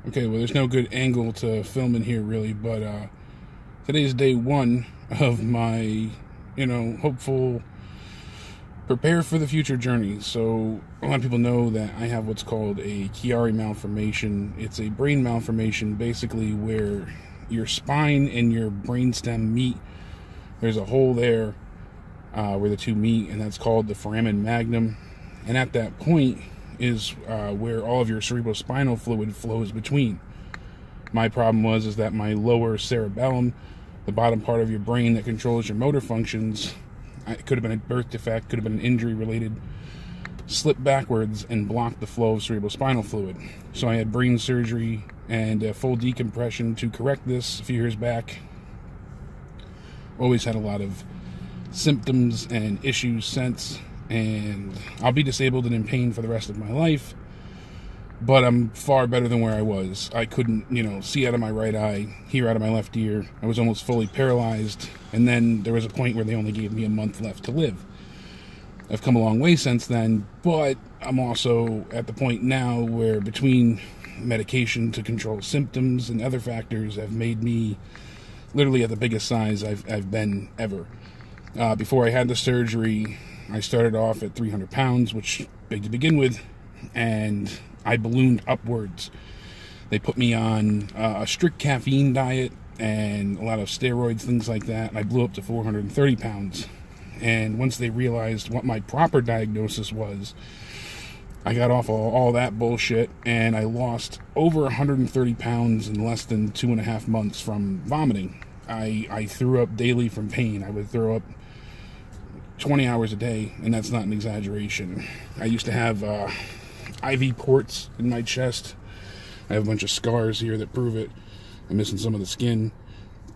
Okay, well, there's no good angle to film in here, really, but today's day one of my, hopeful prepare for the future journey. So a lot of people know that I have what's called a Chiari malformation. It's a brain malformation, basically, where your spine and your brainstem meet. There's a hole there where the two meet, and that's called the foramen magnum. And at that point is where all of your cerebrospinal fluid flows between. My problem is that my lower cerebellum, the bottom part of your brain that controls your motor functions, it could have been a birth defect, could have been an injury related, slipped backwards and blocked the flow of cerebrospinal fluid. So I had brain surgery and a full decompression to correct this a few years back. Always had a lot of symptoms and issues since, and I'll be disabled and in pain for the rest of my life, but I'm far better than where I was. I couldn't, see out of my right eye, hear out of my left ear. I was almost fully paralyzed, and then there was a point where they only gave me a month left to live. I've come a long way since then, but I'm also at the point now where between medication to control symptoms and other factors have made me literally at the biggest size I've been ever. Before I had the surgery, I started off at 300 pounds, which big to begin with, and I ballooned upwards. They put me on a strict caffeine diet and a lot of steroids, things like that. I blew up to 430 pounds. And once they realized what my proper diagnosis was, I got off all that bullshit, and I lost over 130 pounds in less than 2.5 months from vomiting. I threw up daily from pain. I would throw up 20 hours a day, and that's not an exaggeration. I used to have IV ports in my chest. I have a bunch of scars here that prove it. I'm missing some of the skin.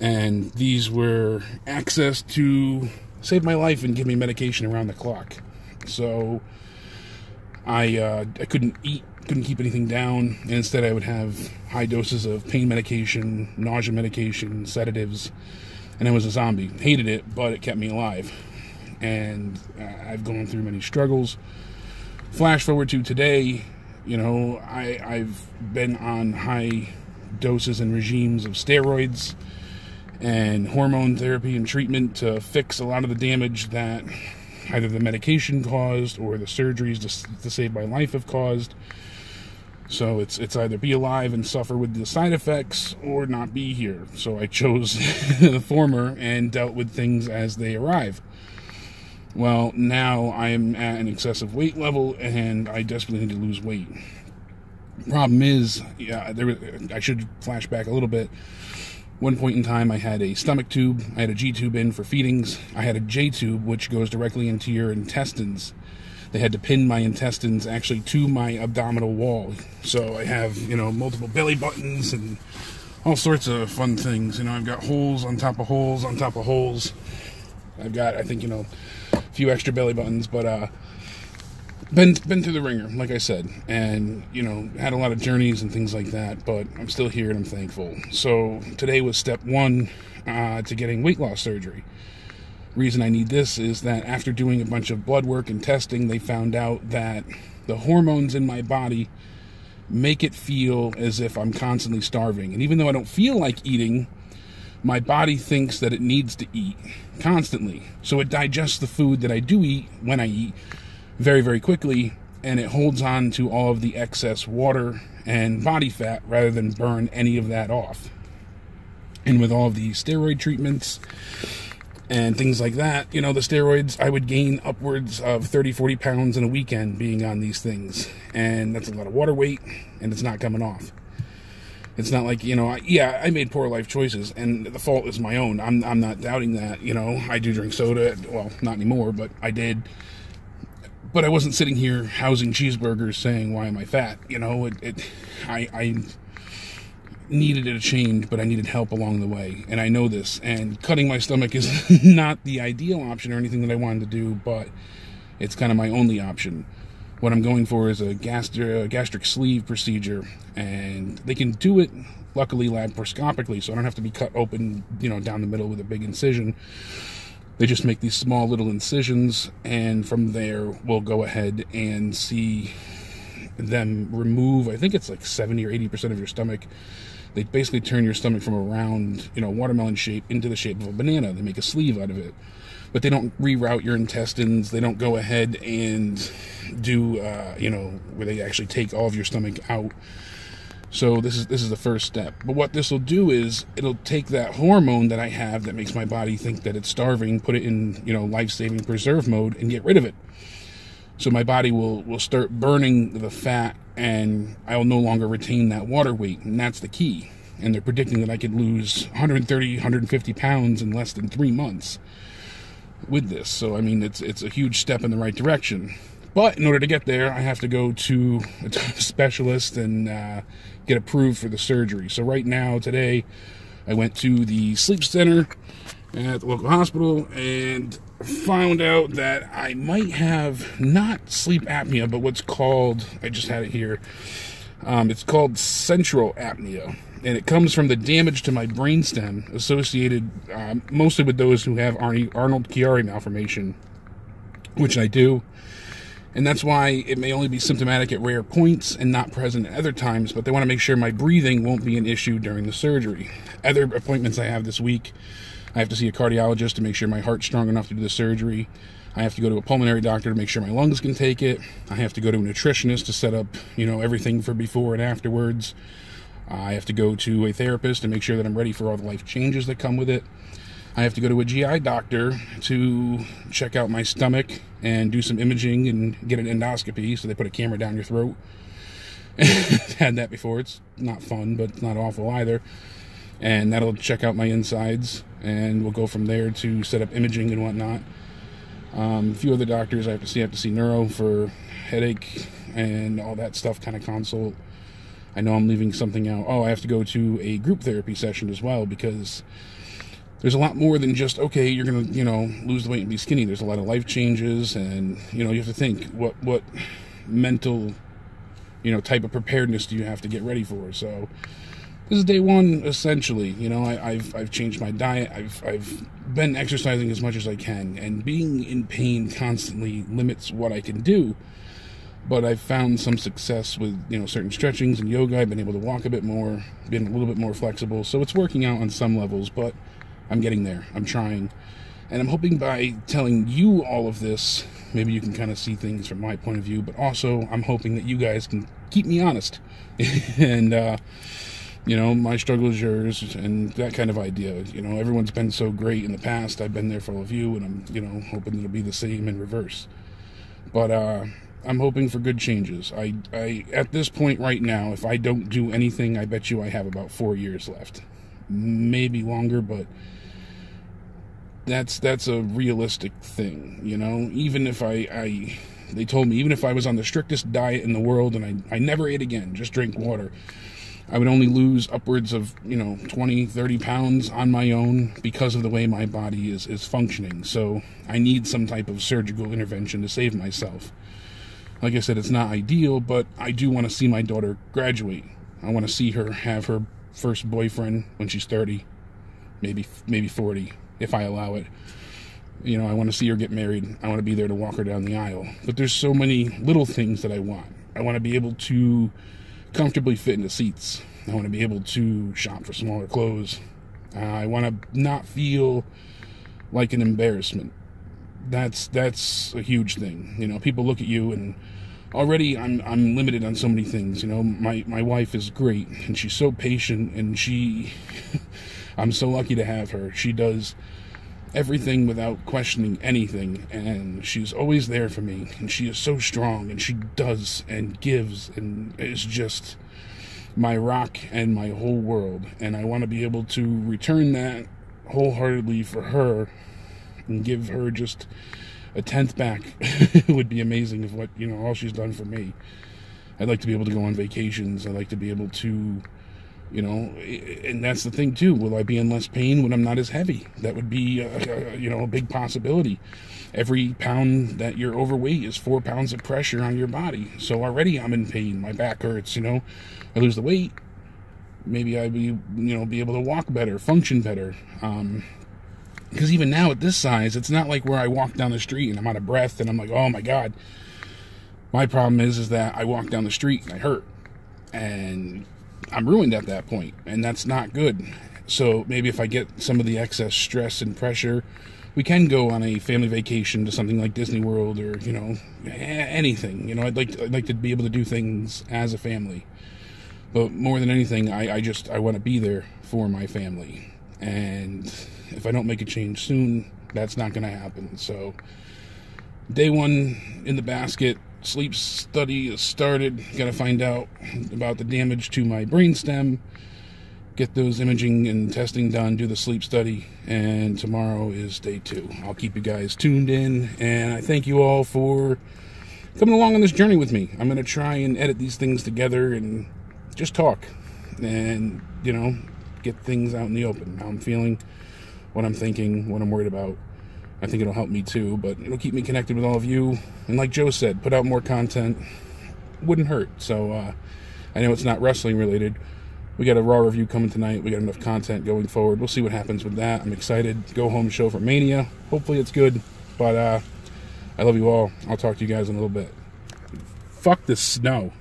And these were access to save my life and give me medication around the clock. So I couldn't eat, couldn't keep anything down, and instead I would have high doses of pain medication, nausea medication, sedatives, and I was a zombie. Hated it, but it kept me alive. And I've gone through many struggles. Flash forward to today, I've been on high doses and regimes of steroids and hormone therapy and treatment to fix a lot of the damage that either the medication caused or the surgeries to save my life have caused. So it's either be alive and suffer with the side effects or not be here. So I chose the former and dealt with things as they arrive. Well, now I am at an excessive weight level, and I desperately need to lose weight. Problem is, I should flash back a little bit. One point in time, I had a stomach tube. I had a G tube in for feedings. I had a J tube, which goes directly into your intestines. They had to pin my intestines actually to my abdominal wall. So I have, multiple belly buttons and all sorts of fun things. I've got holes on top of holes on top of holes. I've got, I think, a few extra belly buttons, but been through the ringer, like I said, and had a lot of journeys and things like that, but I'm still here and I'm thankful. So today was step one to getting weight loss surgery. Reason I need this is that after doing a bunch of blood work and testing, they found out that the hormones in my body make it feel as if I'm constantly starving, and even though I don't feel like eating, my body thinks that it needs to eat constantly. So it digests the food that I do eat when I eat very, very quickly, and it holds on to all of the excess water and body fat rather than burn any of that off. And with all of the steroid treatments and things like that, the steroids, I would gain upwards of 30, 40 pounds in a weekend being on these things. And that's a lot of water weight, and it's not coming off. It's not like, I made poor life choices, and the fault is my own. I'm not doubting that, I do drink soda. Well, not anymore, but I did. But I wasn't sitting here housing cheeseburgers saying, why am I fat? I needed a change, but I needed help along the way, and I know this. And cutting my stomach is not the ideal option or anything that I wanted to do, but it's kind of my only option. What I'm going for is a gastric sleeve procedure, and they can do it, luckily, laparoscopically, so I don't have to be cut open, down the middle with a big incision. They just make these small little incisions, and from there, we'll go ahead and see them remove, I think it's like 70 or 80% of your stomach. They basically turn your stomach from a round, watermelon shape into the shape of a banana. They make a sleeve out of it. But they don't reroute your intestines. They don't go ahead and do, where they actually take all of your stomach out. So this is the first step. But what this will do is it'll take that hormone that I have that makes my body think that it's starving, put it in, life-saving preserve mode and get rid of it. So my body will start burning the fat, and I will no longer retain that water weight, and that's the key. And they're predicting that I could lose 130, 150 pounds in less than 3 months with this. So, I mean, it's a huge step in the right direction. But in order to get there, I have to go to a specialist and get approved for the surgery. So right now, today, I went to the sleep center at the local hospital and found out that I might have not sleep apnea, but what's called, I just had it here, it's called central apnea. And it comes from the damage to my brainstem associated mostly with those who have Arnold-Chiari malformation, which I do. And that's why it may only be symptomatic at rare points and not present at other times, but they want to make sure my breathing won't be an issue during the surgery. Other appointments I have this week, I have to see a cardiologist to make sure my heart's strong enough to do the surgery. I have to go to a pulmonary doctor to make sure my lungs can take it. I have to go to a nutritionist to set up, everything for before and afterwards. I have to go to a therapist to make sure that I'm ready for all the life changes that come with it. I have to go to a GI doctor to check out my stomach and do some imaging and get an endoscopy. So they put a camera down your throat. Had that before. It's not fun, but it's not awful either. And that'll check out my insides. And we'll go from there to set up imaging and whatnot. A few other doctors I have to see neuro for headache and all that stuff, kind of consult. I know I'm leaving something out. Oh, I have to go to a group therapy session as well, because there's a lot more than just, okay, you're going to, lose the weight and be skinny. There's a lot of life changes, and, you have to think, what mental, type of preparedness do you have to get ready for? So this is day one, essentially. I've changed my diet. I've been exercising as much as I can, and being in pain constantly limits what I can do. But I've found some success with, certain stretchings and yoga. I've been able to walk a bit more, been a little bit more flexible. So it's working out on some levels, but I'm getting there. I'm trying. And I'm hoping by telling you all of this, maybe you can kind of see things from my point of view, but also I'm hoping that you guys can keep me honest. And, my struggle is yours, and that kind of idea. Everyone's been so great in the past. I've been there for all of you, and I'm, hoping it'll be the same in reverse. But, I'm hoping for good changes. I at this point right now, if I don't do anything, I bet you I have about 4 years left. Maybe longer, but that's a realistic thing, Even if they told me, even if I was on the strictest diet in the world and I never ate again, just drink water, I would only lose upwards of, 20, 30 pounds on my own because of the way my body is functioning. So I need some type of surgical intervention to save myself. Like I said, it's not ideal, but I do want to see my daughter graduate. I want to see her have her first boyfriend when she's 30, maybe 40, if I allow it. I want to see her get married. I want to be there to walk her down the aisle. But there's so many little things that I want. I want to be able to comfortably fit into seats. I want to be able to shop for smaller clothes. I want to not feel like an embarrassment. That's a huge thing. People look at you, and already I'm limited on so many things. My wife is great, and she's so patient, and I'm so lucky to have her. She does everything without questioning anything, and she's always there for me, and she is so strong, and she does and gives, and is just my rock and my whole world. And I want to be able to return that wholeheartedly for her and give her just a tenth back. It would be amazing if all she's done for me. I'd like to be able to go on vacations. I'd like to be able to, and that's the thing too. Will I be in less pain when I'm not as heavy? That would be, a big possibility. Every pound that you're overweight is 4 pounds of pressure on your body. So already I'm in pain. My back hurts, I lose the weight. Maybe I'd be able to walk better, function better. Because even now at this size, it's not like where I walk down the street and I'm out of breath and I'm like, oh my God. My problem is that I walk down the street and I hurt, and I'm ruined at that point, and that's not good. So maybe if I get some of the excess stress and pressure, we can go on a family vacation to something like Disney World, or, you know, anything. You know, I'd like to be able to do things as a family. But more than anything, I want to be there for my family. And if I don't make a change soon, that's not going to happen. So day one in the basket. Sleep study is started. Got to find out about the damage to my brainstem, get those imaging and testing done, do the sleep study, and tomorrow is day 2. I'll keep you guys tuned in, and I thank you all for coming along on this journey with me. I'm going to try and edit these things together and just talk and, you know, get things out in the open. How I'm feeling, what I'm thinking, what I'm worried about. I think it'll help me too, but it'll keep me connected with all of you. And like Joe said, put out more content. Wouldn't hurt. So I know it's not wrestling related. We got a Raw review coming tonight. We got enough content going forward. We'll see what happens with that. I'm excited. Go home show for Mania. Hopefully it's good. But I love you all. I'll talk to you guys in a little bit. Fuck this snow.